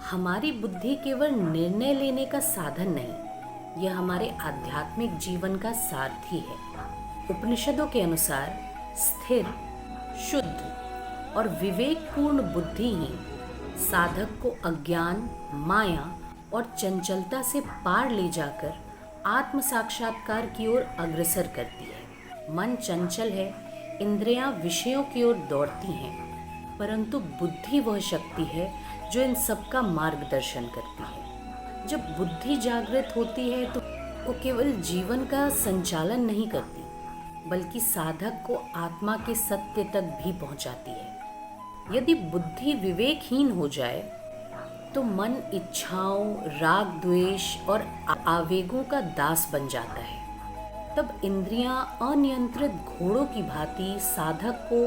हमारी बुद्धि केवल निर्णय लेने का साधन नहीं, यह हमारे आध्यात्मिक जीवन का सारथी है। उपनिषदों के अनुसार स्थिर, शुद्ध और विवेकपूर्ण बुद्धि ही साधक को अज्ञान, माया और चंचलता से पार ले जाकर आत्म साक्षात्कार की ओर अग्रसर करती है। मन चंचल है, इंद्रियां विषयों की ओर दौड़ती हैं, परंतु बुद्धि वह शक्ति है जो इन सब का मार्गदर्शन करती है। जब बुद्धि जागृत होती है तो वो केवल जीवन का संचालन नहीं करती, बल्कि साधक को आत्मा के सत्य तक भी पहुंचाती है। यदि बुद्धि विवेकहीन हो जाए तो मन इच्छाओं, राग, द्वेष और आवेगों का दास बन जाता है। तब इंद्रियां अनियंत्रित घोड़ों की भांति साधक को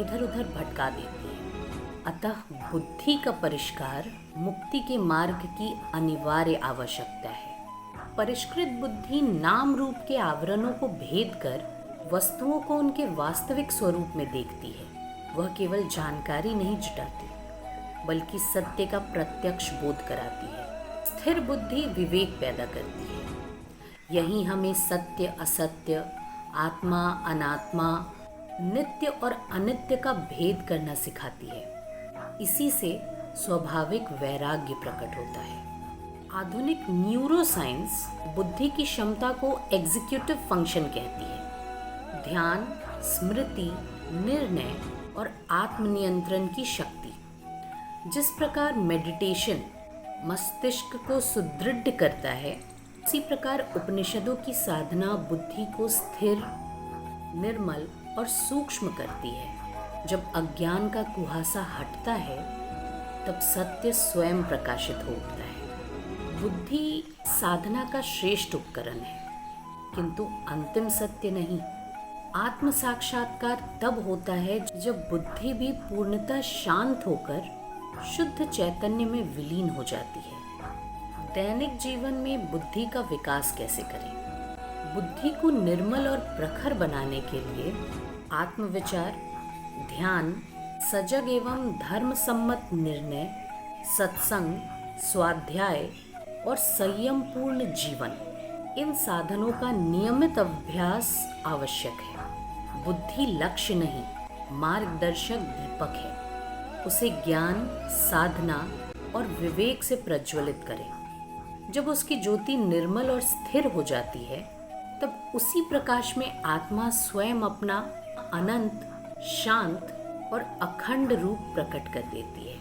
इधर उधर भटका देती है। अतः बुद्धि का परिष्कार मुक्ति के मार्ग की अनिवार्य आवश्यकता है। परिष्कृत बुद्धि नाम रूप के आवरणों को भेद कर वस्तुओं को उनके वास्तविक स्वरूप में देखती है। वह केवल जानकारी नहीं जुटाती, बल्कि सत्य का प्रत्यक्ष बोध कराती है। स्थिर बुद्धि विवेक पैदा करती है। यही हमें सत्य असत्य, आत्मा अनात्मा, नित्य और अनित्य का भेद करना सिखाती है। इसी से स्वाभाविक वैराग्य प्रकट होता है। आधुनिक न्यूरोसाइंस बुद्धि की क्षमता को एग्जीक्यूटिव फंक्शन कहती है। ध्यान, स्मृति, निर्णय और आत्मनियंत्रण की शक्ति। जिस प्रकार मेडिटेशन मस्तिष्क को सुदृढ़ करता है, उसी प्रकार उपनिषदों की साधना बुद्धि को स्थिर, निर्मल और सूक्ष्म करती है। जब अज्ञान का कुहासा हटता है, तब सत्य स्वयं प्रकाशित हो उठता है। बुद्धि साधना का श्रेष्ठ उपकरण है, किंतु अंतिम सत्य नहीं। आत्म साक्षात्कार तब होता है जब बुद्धि भी पूर्णतः शांत होकर शुद्ध चैतन्य में विलीन हो जाती है। दैनिक जीवन में बुद्धि का विकास कैसे करें? बुद्धि को निर्मल और प्रखर बनाने के लिए आत्मविचार, ध्यान, सजग एवं धर्म सम्मत निर्णय, सत्संग, स्वाध्याय और संयम पूर्ण जीवन, इन साधनों का नियमित अभ्यास आवश्यक है। बुद्धि लक्ष्य नहीं, मार्गदर्शक दीपक है। उसे ज्ञान, साधना और विवेक से प्रज्वलित करें। जब उसकी ज्योति निर्मल और स्थिर हो जाती है, तब उसी प्रकाश में आत्मा स्वयं अपना अनंत, शांत और अखंड रूप प्रकट कर देती है।